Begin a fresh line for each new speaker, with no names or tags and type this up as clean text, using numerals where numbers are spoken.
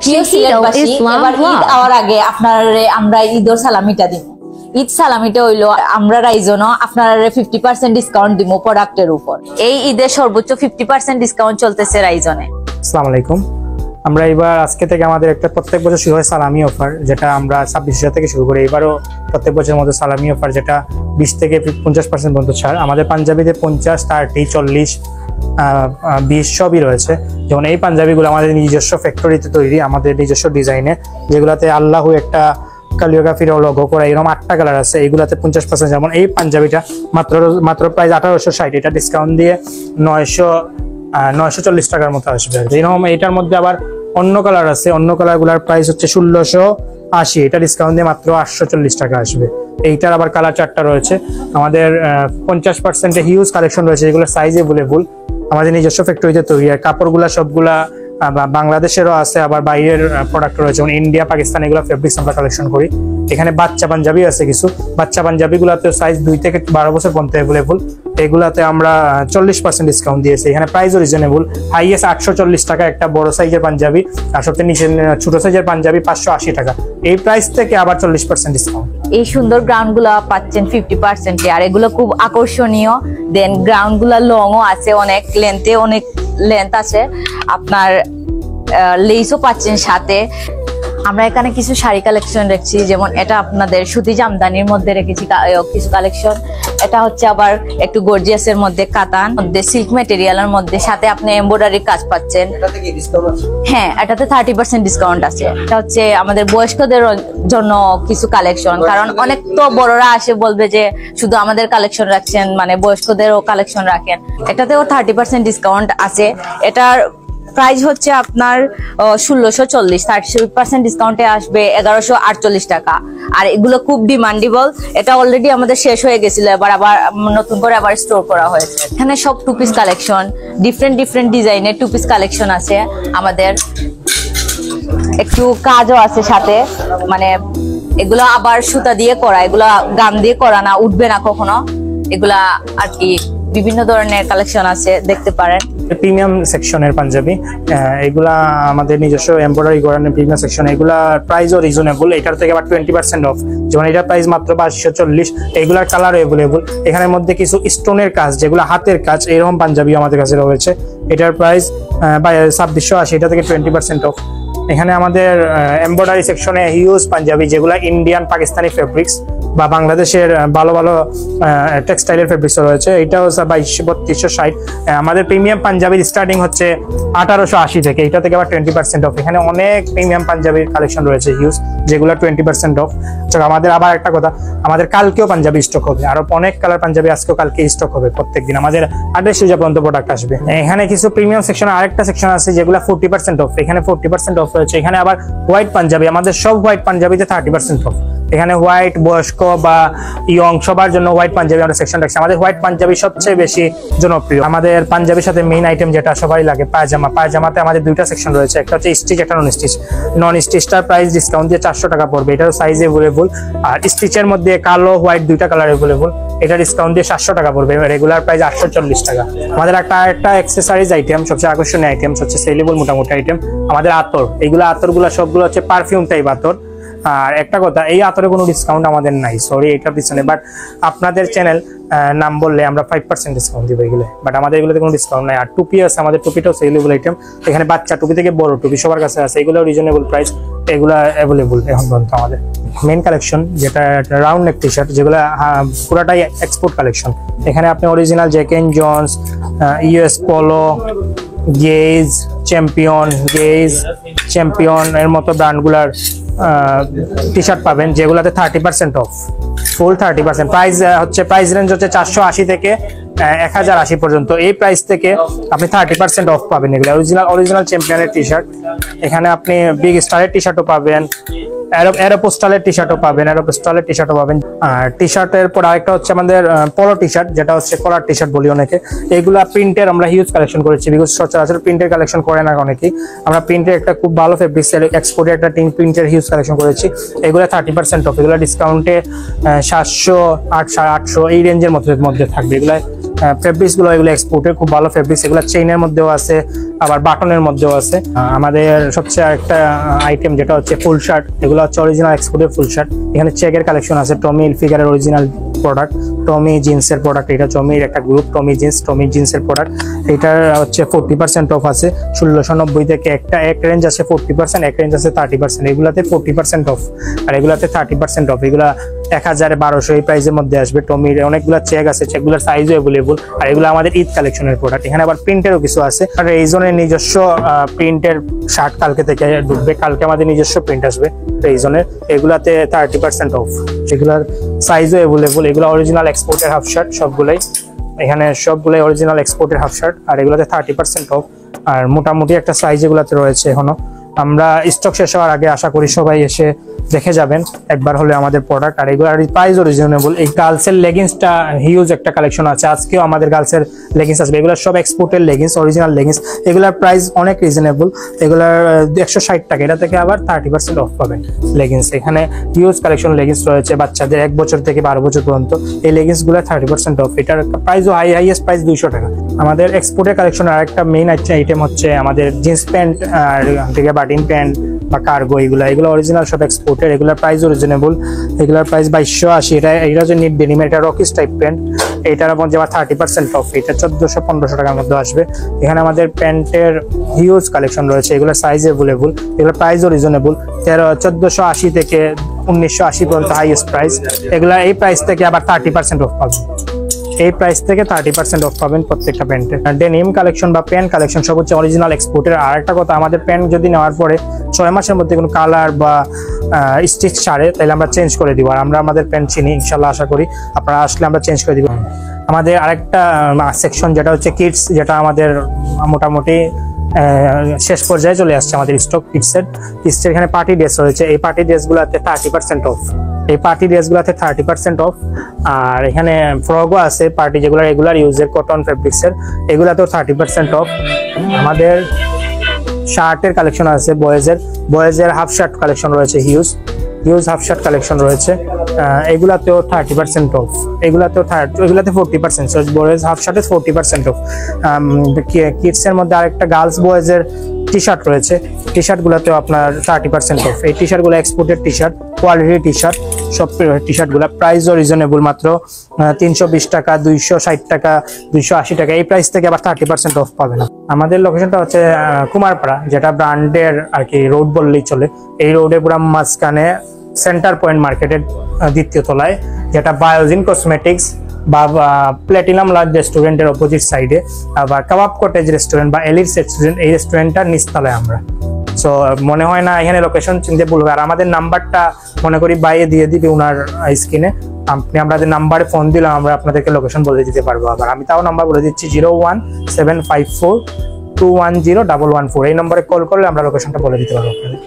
প্রিয় সিলেটবাসী, এবার ঈদ আওয়ার আগে আপনারা আমরা ঈদের সালামিটা দিব। ঈদ সালামিটা হইলো আমরা রাইজনও আপনারা 50% ডিসকাউন্ট দিব প্রোডাক্টের উপর। এই ঈদের সর্বোচ্চ 50% ডিসকাউন্ট চলতেছে রাইজনে।
আসসালামু আলাইকুম। আমরা এবার আজকে থেকে আমাদের একটা প্রত্যেক বছর শুরু হয় সালামি অফার, যেটা আমরা 26,000 থেকে শুরু করি। এবারও প্রত্যেক বছরের মধ্যে সালামি অফার, যেটা 20 থেকে 50% পর্যন্ত ছাড়। আমাদের পাঞ্জাবিতে 50, 30, 40, 20 সবই রয়েছে। যেমন এই পাঞ্জাবিগুলো আমাদের নিজস্ব ফ্যাক্টরিতে তৈরি, আমাদের নিজস্ব ডিজাইনে, যেগুলাতে আল্লাহু একটা কালিওগ্রাফির লোগো করা, এরকম 8টা কালার আছে। এইগুলাতে 50%। যেমন এই পাঞ্জাবিটা মাত্র প্রাইস 1860, এটা ডিসকাউন্ট দিয়ে 940 টাকার মতো আসবে। এরকম এটার মধ্যে আবার অন্য কালার আছে, অন্য কালারগুলোর প্রাইস হচ্ছে 1680, এটা ডিসকাউন্ট দিয়ে মাত্র 840 টাকা আসবে। এইটার আবার কালার 4টা রয়েছে। আমাদের 50% হিউজ কালেকশন রয়েছে, যেগুলো সাইজ এভেলেবল, আমাদের নিজস্ব ফ্যাক্টরিতে তৈরি। আর কাপড়গুলা সবগুলা বাংলাদেশেরও আছে, আবার বাইরের প্রোডাক্ট রয়েছে, যেমন ইন্ডিয়া, পাকিস্তান, এগুলো ফেব্রিক্স আমরা কালেকশন করি। এখানে বাচ্চা পাঞ্জাবি আছে কিছু, বাচ্চা পাঞ্জাবিগুলোতে সাইজ 2 থেকে 12 বছর পর্যন্ত অ্যাভেলেবল। এগুলাতে আমরা 40% ডিসকাউন্ট দিয়েছি। এখানে প্রাইসও রিজনেবল, হাইয়েস্ট 840 টাকা একটা বড় সাইজের পাঞ্জাবি, আর সবচেয়ে নিচে ছোট সাইজের পাঞ্জাবি 580 টাকা। এই প্রাইস থেকে আবার 40% ডিসকাউন্ট।
এই সুন্দর গ্রাউন্ড গুলা পাচ্ছেন 50%, আর এগুলো খুব আকর্ষণীয়। দেন গ্রাউন্ড গুলা লংও আছে, অনেক লেন্থ আছে। আপনার লেসও পাচ্ছেন সাথে। আমরা এখানে কিছু শাড়ি কালেকশন রেখেছি, যেমন এটা আপনাদের সুতি জামদানির মধ্যে রেখেছি কিছু কালেকশন। এটা হচ্ছে আবার একটু গর্জিয়াসের মধ্যে, কাতান মধ্যে, সিল্ক ম্যাটেরিয়ালের মধ্যে, সাথে আপনি এমব্রয়ডারি কাজ পাচ্ছেন। হ্যাঁ, এটাতে 30% ডিসকাউন্ট আছে। এটা হচ্ছে আমাদের বয়স্কদের জন্য কিছু কালেকশন, কারণ অনেক তো বড়রা আসে বলবে যে শুধু আমাদের কালেকশন রাখছেন, মানে বয়স্কদেরও কালেকশন রাখেন। এটাতেও 30% ডিসকাউন্ট আছে। এটার প্রাইস হচ্ছে আপনার 1640, 30% ডিসকাউন্টে আসবে 1148 টাকা। আর এগুলো খুব ডিমান্ডেবল। এটা অলরেডি আমাদের শেষ হয়ে গেছিল, আবার নতুন করে আবার স্টোর করা হয়েছে। এখানে সব টু পিস কালেকশন, ডিফারেন্ট ডিজাইনের টু পিস কালেকশন আছে আমাদের। একটু কাজও আছে সাথে, মানে এগুলো আবার সুতা দিয়ে করা, এগুলা গাম দিয়ে করা না, উঠবে না কখনো। এগুলা আর কি বিভিন্ন ধরনের কালেকশন আছে, দেখতে পারেন।
প্রিমিয়াম সেকশনের পাঞ্জাবি, এগুলা আমাদের নিজস্ব এমব্রয়ডারি করানোর প্রিমিয়াম সেকশন। এগুলা প্রাইসও রিজনেবল, এটার থেকে আবার 20% অফ। যেমন এটার প্রাইস মাত্র 2240, এগুলার কালার এভেলেবল। এখানের মধ্যে কিছু স্টোনের কাজ, যেগুলো হাতের কাজ, এরকম পাঞ্জাবি আমাদের কাছে রয়েছে। এটার প্রাইস 2680, এটা থেকে 20% অফ। এখানে আমাদের এমব্রয়ডারি সেকশনে হিউজ পাঞ্জাবি, যেগুলো ইন্ডিয়ান, পাকিস্তানি ফেব্রিক্স বা বাংলাদেশের ভালো টেক্সটাইলের ফেব্রিক্স রয়েছে। এটাও 2260। আমাদের প্রিমিয়াম পাঞ্জাবির স্টার্টিং হচ্ছে 1880 থেকে, এটা থেকে আবার 20% অফ। এখানে অনেক প্রিমিয়াম পাঞ্জাবির কালেকশন রয়েছে হিউজ, যেগুলো 20% অফ। আমাদের আবার একটা কথা, আমাদের কালকেও পাঞ্জাবি স্টক হবে, আরো অনেক কালার পাঞ্জাবি আজকেও কালকে স্টক হবে। প্রত্যেকদিন আমাদের 28 পর্যন্ত প্রোডাক্ট আসবে। এখানে কিছু প্রিমিয়াম সেকশন, আরেকটা সেকশন আছে যেগুলো 40% অফ। এখানে 40% অফ রয়েছে। এখানে আবার হোয়াইট পাঞ্জাবি, আমাদের সব হোয়াইট পাঞ্জাবিতে 30% অফ। এখানে হোয়াইট, বয়স্ক বা ইয়ং সবার জন্য হোয়াইট পাঞ্জাবি আমরা সেকশন রাখছি। আমাদের হোয়াইট পাঞ্জাবি সবচেয়ে বেশি জনপ্রিয়। আমাদের পাঞ্জাবির সাথে মেইন আইটেম যেটা সবাই লাগে, পায়জামা। পায়জামাতে আমাদের 2টা সেকশন রয়েছে, একটা হচ্ছে স্টিচ, একটা নন স্টিচ। নন স্টিচটার প্রাইস ডিসকাউন্ট দিয়ে 400 টাকা পড়বে, এটার সাইজ এভেলেবল। আর স্টিচের মধ্যে কালো, হোয়াইট 2টা কালার এভেলেবল, এটা ডিসকাউন্ট দিয়ে 700 টাকা পড়বে। রেগুলার প্রাইস 840 টাকা। আমাদের একটা অ্যাক্সেসরিজ আইটেম, সবচেয়ে আকর্ষণীয় আইটেম, সবচেয়ে সেলেবল মোটামুটি আইটেম, আমাদের আতর। এইগুলো আতরগুলো সবগুলো হচ্ছে পারফিউম টাইপ আতর। আর একটা কথা, এই আতরে কোনো ডিসকাউন্ট আমাদের নাই, সরি এটার পিছনে। বাট আপনাদের চ্যানেল নাম বললে আমরা 5% ডিসকাউন্ট দিব এগুলো, বাট আমাদের এগুলোতে কোনো ডিসকাউন্ট নাই। আর টুপি আছে, আমাদের টুপিটাও সেলেবল আইটেম। এখানে বাচ্চা টুপি থেকে বড় টুপি সবার কাছে আছে, এগুলো রিজনেবল প্রাইস, এগুলো অ্যাভেলেবল এখন পর্যন্ত। আমাদের মেইন কালেকশন যেটা রাউন্ড নেক টি শার্ট, যেগুলো পুরাটাই এক্সপোর্ট কালেকশন। এখানে আপনি original Jack and Jones, US Polo, গেজ, চ্যাম্পিয়ন এর মতো ব্র্যান্ডগুলার টি শার্ট পাবেন, যেগুলোতে 30% অফ, ফুল 30%। প্রাইস রেঞ্জ হচ্ছে 480 থেকে 1080 পর্যন্ত। এই প্রাইস থেকে আপনি 30% অফ পাবেন। এগুলো অরিজিনাল চ্যাম্পিয়নের টি শার্ট। এখানে আপনি বিগ স্টারের টি শার্টও পাবেন, এরোপোস্টালের টি শার্টও পাবেন, এরোপোস্টালের টি শার্টও পাবেন। আর টি শার্টের পর আরেকটা হচ্ছে আমাদের পলো টি শার্ট, যেটা হচ্ছে কলার টি শার্ট বলি অনেকে। এগুলা প্রিন্টের আমরা হিউজ কালেকশন করেছি, বিকজ সচরাচর প্রিন্টের কালেকশন করে না অনেকেই। আমরা প্রিন্টের একটা খুব ভালো ফেব্রিক্স এক্সপোর্টের একটা প্রিন্টের হিউজ কালেকশন করেছি। এগুলো 30% অফ, এগুলো ডিসকাউন্টে 700, 850 এই রেঞ্জের মধ্যে থাকবে। এগুলো ফেব্রিক্স গুলো এগুলো এক্সপোর্টের খুব ভালো ফেব্রিক্স। এগুলো চেইনের মধ্যেও আছে, আবার বাটনের মধ্যেও আছে। আমাদের সবচেয়ে একটা আইটেম যেটা হচ্ছে ফুল শার্ট, এগুলো হচ্ছে অরিজিনাল এক্সপোর্টের ফুল শার্ট। এখানে চেকের কালেকশন আছে, টমি হিলফিগারের অরিজিনাল প্রোডাক্ট, টমি জিন্সের প্রোডাক্ট। এটা টমির একটা গ্রুপ, টমি জিন্সের প্রোডাক্ট। এটার হচ্ছে 40% অফ আছে। 1690 থেকে এক রেঞ্জ আছে 40%, এক রেঞ্জ আছে 30%। এগুলাতে 40% অফ আর এগুলাতে 30% অফ। এগুলা 1000-1200 এই প্রাইসের মধ্যে আসবে। টমির অনেকগুলো চেক আছে, চেকগুলোর সাইজও অ্যাভেলেবল। আর এগুলো আমাদের ঈদ কালেকশনের প্রোডাক্ট। এখানে আবার প্রিন্টেরও কিছু আছে। আর এই জনের নিজস্ব প্রিন্টের শার্ট কালকে থেকে ঢুকবে, কালকে আমাদের নিজস্ব প্রিন্ট আসবে এই জনের। এগুলাতে 30% অফ, এগুলার সাইজও অ্যাভেলেবল। এগুলো অরিজিনাল এক্সপোর্টের হাফ শার্ট সবগুলাই, এখানে সবগুলাই অরিজিনাল এক্সপোর্টের হাফ শার্ট। আর এগুলোতে 30% অফ। আর মোটামুটি একটা সাইজ এগুলাতে রয়েছে এখনো। আমরা স্টক শেষ হওয়ার আগে আশা করি সবাই এসে দেখে যাবেন একবার হলে আমাদের প্রোডাক্ট। আর এগুলোর প্রাইসও রিজনেবল। এই গার্লসের লেগিংসটা হিউজ একটা কালেকশন আছে, আজকেও আমাদের গার্লসের লেগিংস আসবে। এগুলো সব এক্সপোর্টের লেগিংস, অরিজিনাল লেগিংস। এগুলোর প্রাইস অনেক রিজনেবল। এগুলোর 160 টাকা, এটা থেকে আবার 30% অফ পাবেন লেগিংস। এখানে হিউজ কালেকশন লেগিংস রয়েছে বাচ্চাদের 1 বছর থেকে 12 বছর পর্যন্ত। এই লেগিংসগুলো 30% অফ। এটার প্রাইসও হাইয়েস্ট প্রাইস 200 টাকা। আমাদের এক্সপোর্টের কালেকশনের আরেকটা মেইন আইটেম হচ্ছে আমাদের জিন্স প্যান্ট আর থেকে বাটিন প্যান্ট বা কার্গো। এগুলো অরিজিনাল সব এক্সপোর্টের। এগুলোর প্রাইসও রিজনেবল। এগুলোর প্রাইস 2280। এটা যে নিব ডেনিম, এটা রকিস টাইপ প্যান্ট। এটার মধ্যে আবার 30% অফ। এটা 1400-1500 টাকার মধ্যে আসবে। এখানে আমাদের প্যান্টের হিউজ কালেকশন রয়েছে, এগুলোর সাইজ অ্যাভেলেবল। এগুলোর প্রাইসও রিজনেবল। 1480 থেকে 1980 পর্যন্ত হাইয়েস্ট প্রাইস। এগুলা এই প্রাইস থেকে আবার 30% অফ পাবেন। এই প্রাইস থেকে 30% অফ পাবেন প্রত্যেকটা প্যান্টে। ডেনিম কালেকশন বা প্যান্ট কালেকশন সব হচ্ছে অরিজিনাল এক্সপোর্টের। আর একটা কথা, আমাদের প্যান্ট যদি নেওয়ার পরে 6 মাসের মধ্যে কোনো কালার বা স্টিচ ছাড়ে তাহলে আমরা চেঞ্জ করে দিব। আর আমরা আমাদের প্যান্ট চিনি, ইনশাল্লাহ আশা করি আপনারা আসলে আমরা চেঞ্জ করে দিব। আমাদের আরেকটা সেকশন যেটা হচ্ছে কিডস, যেটা আমাদের মোটামুটি শেষ পর্যায়ে চলে আসছে আমাদের স্টক। কিডসের এখানে পার্টি ড্রেস রয়েছে। এই পার্টি ড্রেসগুলোতে 30% অফ। এই পার্টি ড্রেসগুলোতে 30% অফ। আর এখানে ফ্রকও আছে পার্টি, যেগুলো রেগুলার ইউজের কটন ফেব্রিক্সের, এগুলাতেও 30% অফ। আমাদের শার্টের কালেকশন আছে, বয়েজের হাফ শার্ট কালেকশন রয়েছে, হিউজ হাফ শার্ট কালেকশন রয়েছে। এগুলাতেও 30% অফ। এগুলাতে 40%। বয়েজ হাফ শার্টে 40% অফ। কিডসের মধ্যে আরেকটা গার্লস বয়েজের টি শার্ট রয়েছে, টি শার্ট গুলাতেও আপনার 30% অফ। এই টি শার্ট গুলো exported T shirt, quality T shirt. সব টি শার্ট গুলা প্রাইসও রিজনেবল, মাত্র 320 টাকা, 260 টাকা, 280 টাকা। এই প্রাইস থেকে আবার 30% অফ পাবেন। আমাদের লোকেশনটা হচ্ছে কুমারপাড়া, যেটা ব্র্যান্ডের আর কি রোড বললেই চলে। এই রোডে পুরো মাঝখানে সেন্টার পয়েন্ট মার্কেটের 2য় তলায়, যেটা বায়োজিন কসমেটিক্স বা প্ল্যাটিনাম লার্জ রেস্টুরেন্টের অপোজিট সাইডে। আবার কাবাব কটেজ রেস্টুরেন্ট বা এলিটস রেস্টুরেন্ট, এই রেস্টুরেন্টটার নিচতলায় আমরা। সো মনে হয় না এখানে লোকেশন চিনতে ভুল হবে। আর আমাদের নাম্বারটা মনে করি বাইরে দিয়ে দিবে ওনার স্ক্রিনে। আপনি আমাদের নাম্বারে ফোন দিলাম, আমরা আপনাদেরকে লোকেশন বলে দিতে পারবো। আবার আমি তাও নাম্বার বলে দিচ্ছি, 01754210114। এই নম্বরে কল করলে আমরা লোকেশনটা বলে দিতে পারবো আপনাদের।